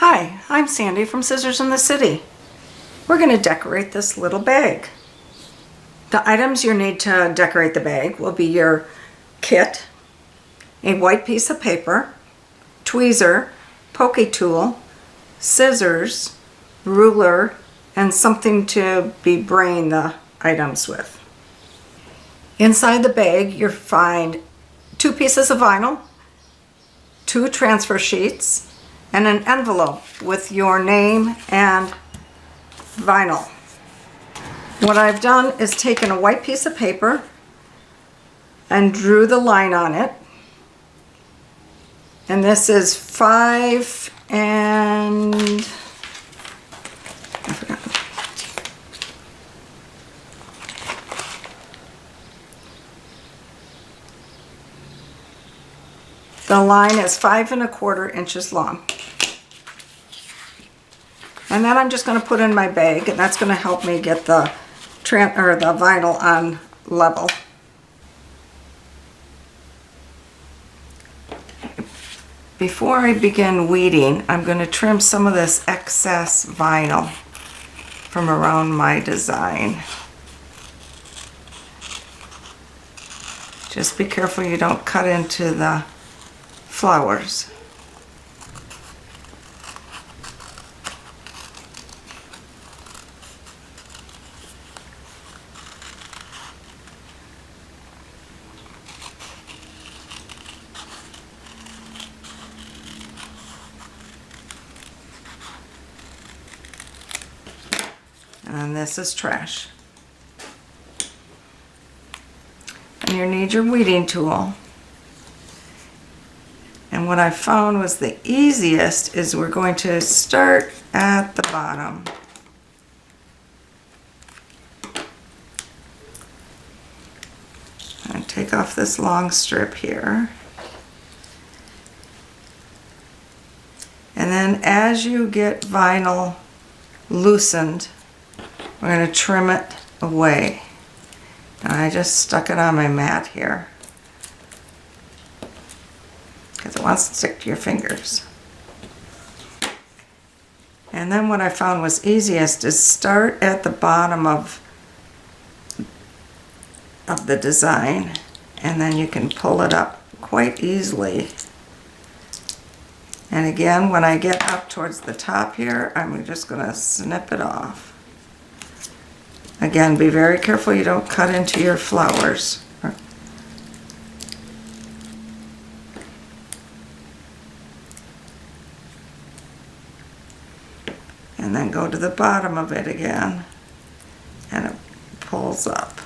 Hi, I'm Sandy from Scissors in the City. We're going to decorate this little bag. The items you need to decorate the bag will be your kit, a white piece of paper, tweezer, pokey tool, scissors, ruler, and something to be braying the items with. Inside the bag you'll find 2 pieces of vinyl, 2 transfer sheets, and an envelope with your name and vinyl. What I've done is taken a white piece of paper and drew the line on it. And this is 5 and I forgot. The line is 5 1/4 inches long. And then I'm just going to put in my bag, and that's going to help me get the vinyl on level. Before I begin weeding, I'm going to trim some of this excess vinyl from around my design. Just be careful you don't cut into the flowers. And this is trash. And you need your weeding tool. And what I found was the easiest is we're going to start at the bottom. And take off this long strip here. And then as you get vinyl loosened, we're going to trim it away. And I just stuck it on my mat here because it wants to stick to your fingers. And then what I found was easiest is start at the bottom of the design, and then you can pull it up quite easily. And again, when I get up towards the top here, I'm just going to snip it off. Again, be very careful you don't cut into your flowers. And then go to the bottom of it again, and it pulls up.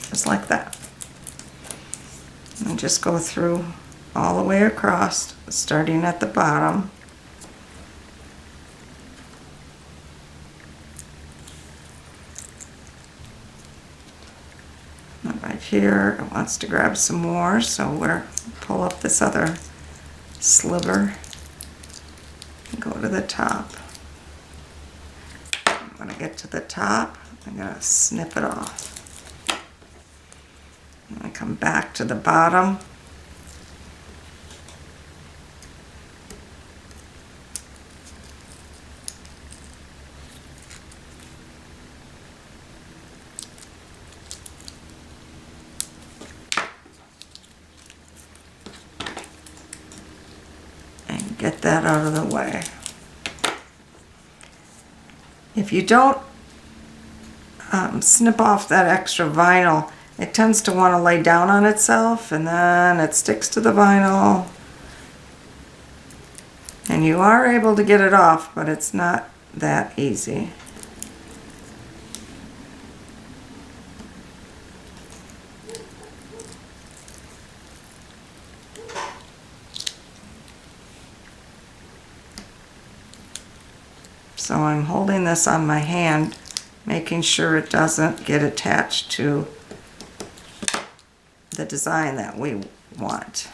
Just like that. And just go through all the way across, starting at the bottom. Right here, it wants to grab some more, so we'll pull up this other sliver and go to the top. When I get to the top, I'm going to snip it off. And I come back to the bottom. Get that out of the way. If you don't snip off that extra vinyl, it tends to want to lay down on itself, and then it sticks to the vinyl. And you are able to get it off, but it's not that easy. So I'm holding this on my hand, making sure it doesn't get attached to the design that we want.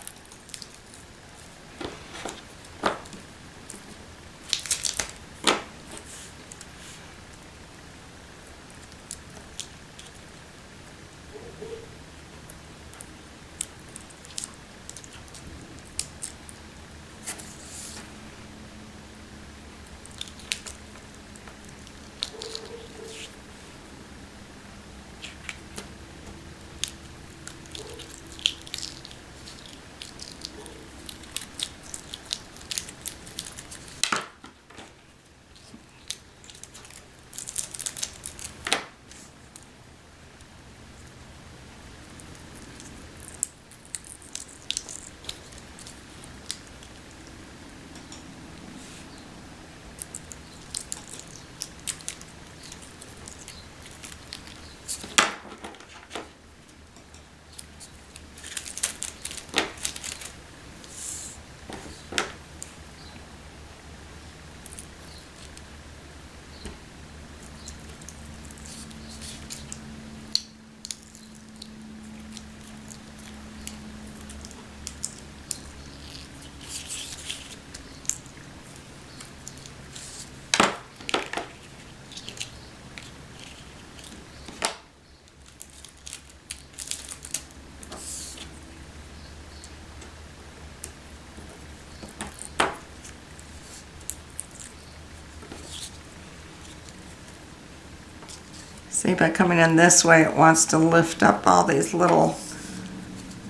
See, by coming in this way, it wants to lift up all these little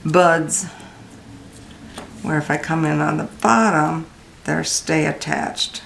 buds, where if I come in on the bottom, they'll stay attached.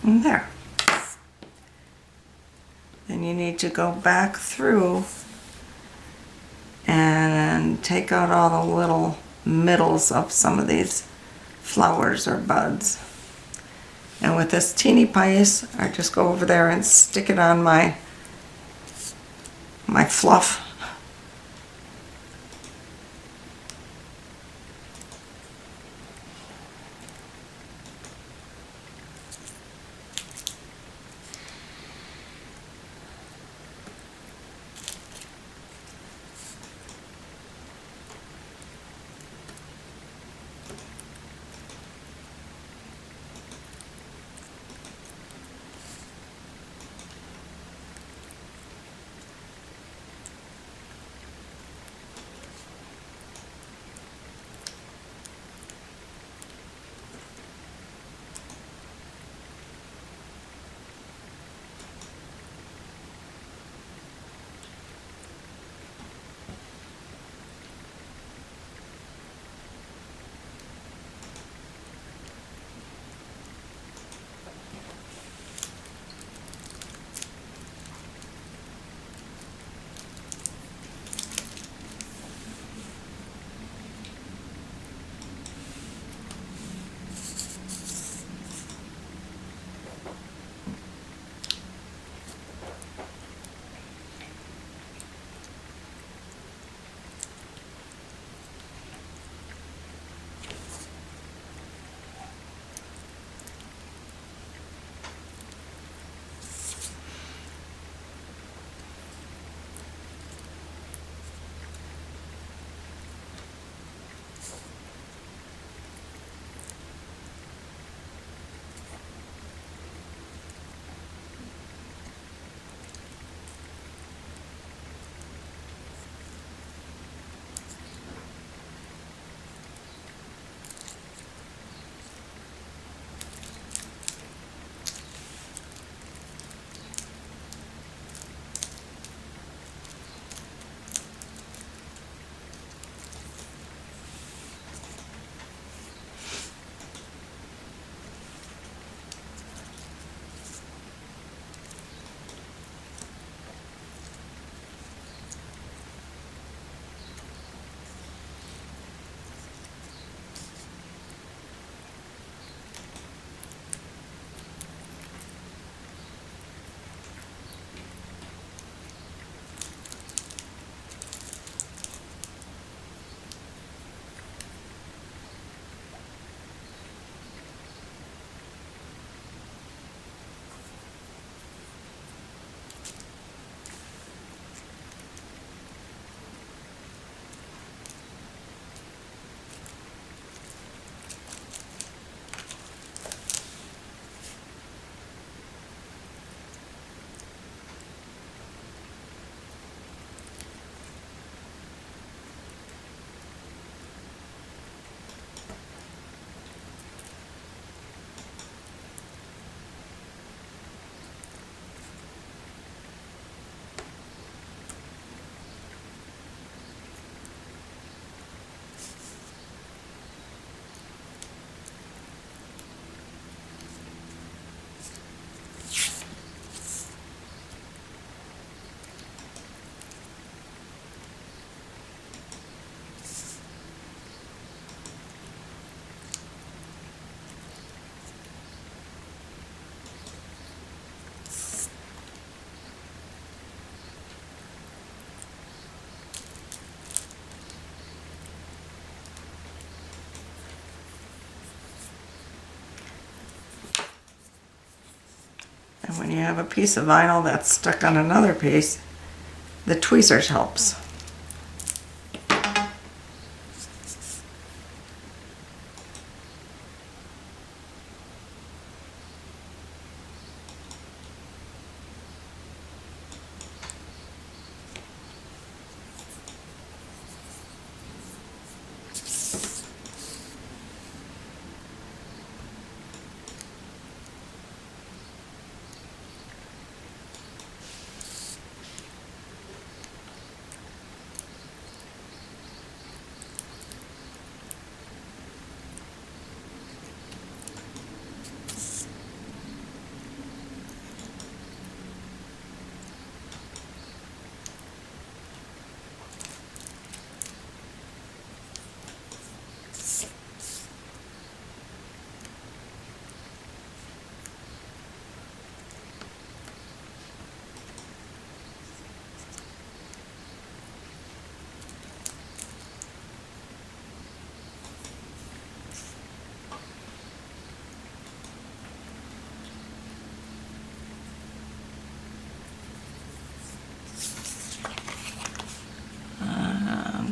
And there. Then you need to go back through and take out all the little middles of some of these flowers or buds. And with this teeny piece, I just go over there and stick it on my fluff. when you have a piece of vinyl that's stuck on another piece, the tweezers helps.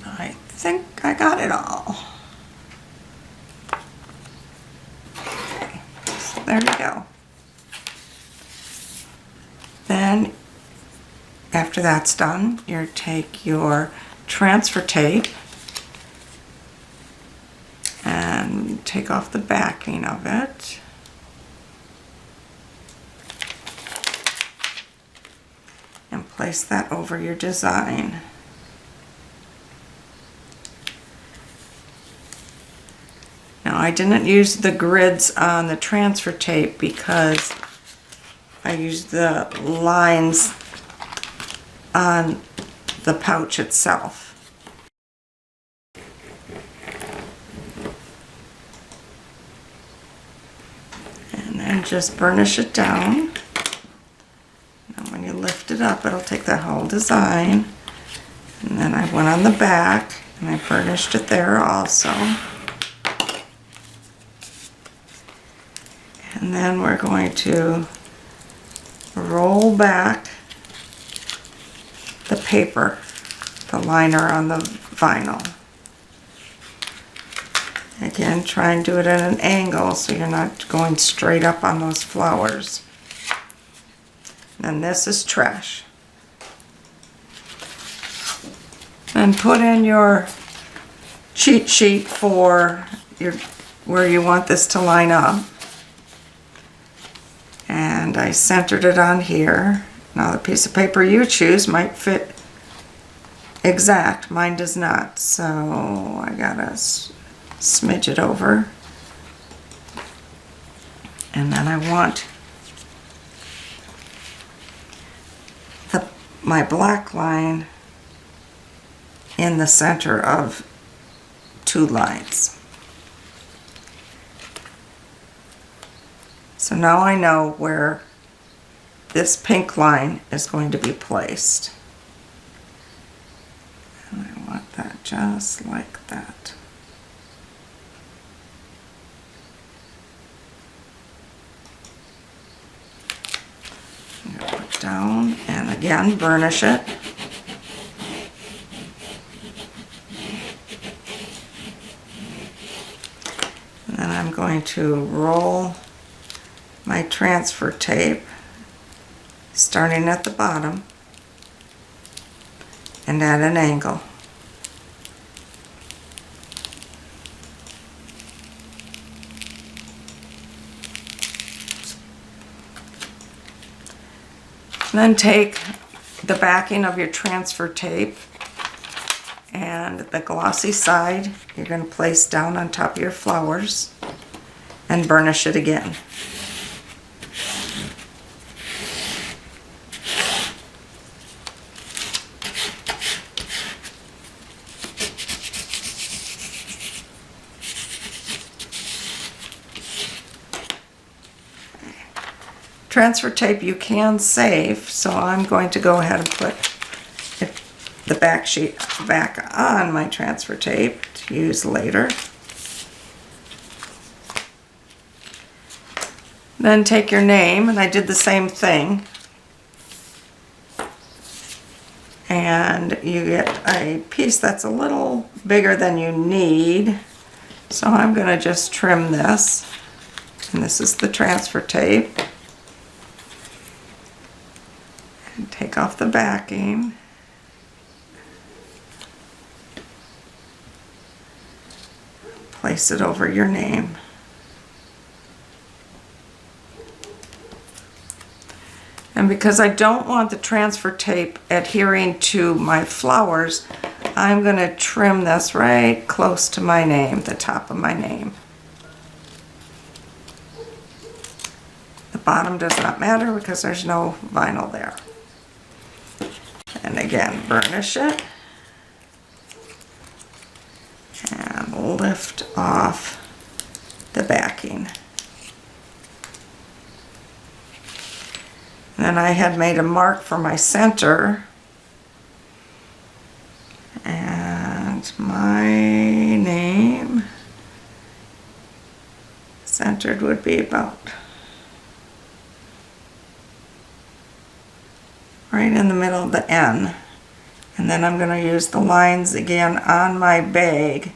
I think I got it all. Okay, so there you go. Then, after that's done, you take your transfer tape and take off the backing of it. And place that over your design. Now, I didn't use the grids on the transfer tape because I used the lines on the pouch itself. And then just burnish it down. And when you lift it up, it'll take the whole design. And then I went on the back and I burnished it there also. And then we're going to roll back the paper, the liner on the vinyl. Again, try and do it at an angle so you're not going straight up on those flowers. And this is trash. Then put in your cheat sheet for where you want this to line up. And I centered it on here. Now the piece of paper you choose might fit exact. Mine does not. So I gotta smidge it over. And then I want my black line in the center of two lines. So now I know where this pink line is going to be placed. And I want that just like that. I'm going to put down and again burnish it. And then I'm going to roll my transfer tape starting at the bottom and at an angle. Then take the backing of your transfer tape and the glossy side you're going to place down on top of your flowers and burnish it again. Transfer tape you can save, so I'm going to go ahead and put the back sheet back on my transfer tape to use later. Then take your name, and I did the same thing. And you get a piece that's a little bigger than you need. So I'm going to just trim this. And this is the transfer tape. And take off the backing. Place it over your name. And because I don't want the transfer tape adhering to my flowers, I'm going to trim this right close to my name, the top of my name. The bottom does not matter because there's no vinyl there. And again, burnish it. And lift off the backing. And then I had made a mark for my center. And my name centered would be about right in the middle of the N. And then I'm going to use the lines again on my bag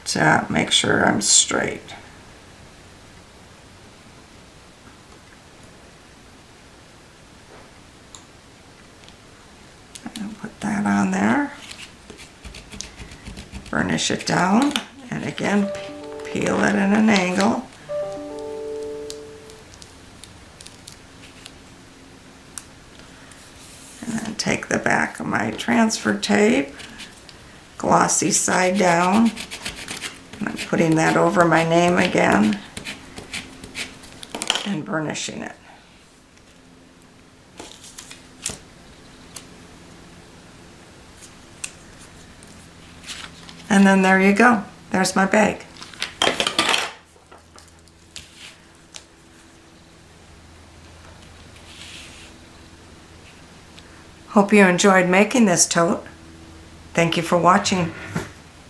to make sure I'm straight. And put that on there. Burnish it down, and again peel it at an angle. And then take the back of my transfer tape, glossy side down. And I'm putting that over my name again and burnishing it. And then there you go. There's my bag. Hope you enjoyed making this tote. Thank you for watching.